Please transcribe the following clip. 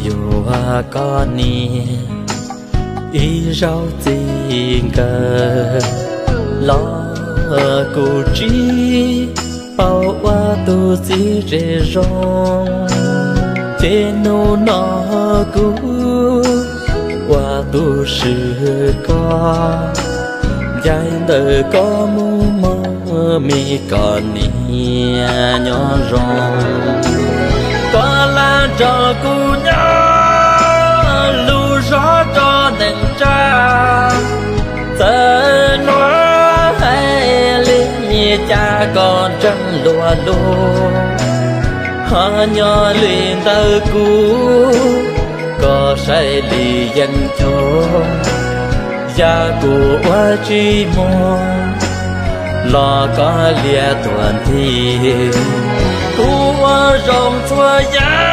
dù có ni ý rau tình cờ lo cụ trí bao qua tu chỉ rề rong trên nô nó cũ qua tu sự có dài đời có mu mơ mi còn nia nhỏ rong có là trò cu nhớ lu gió cho nền cha giờ nói hay li cha con trăng lùa lùa họ nhỏ liền tơ cũ có say lì dân cho gia của qua chi mô lo có lia tuần thì của rồng thua giá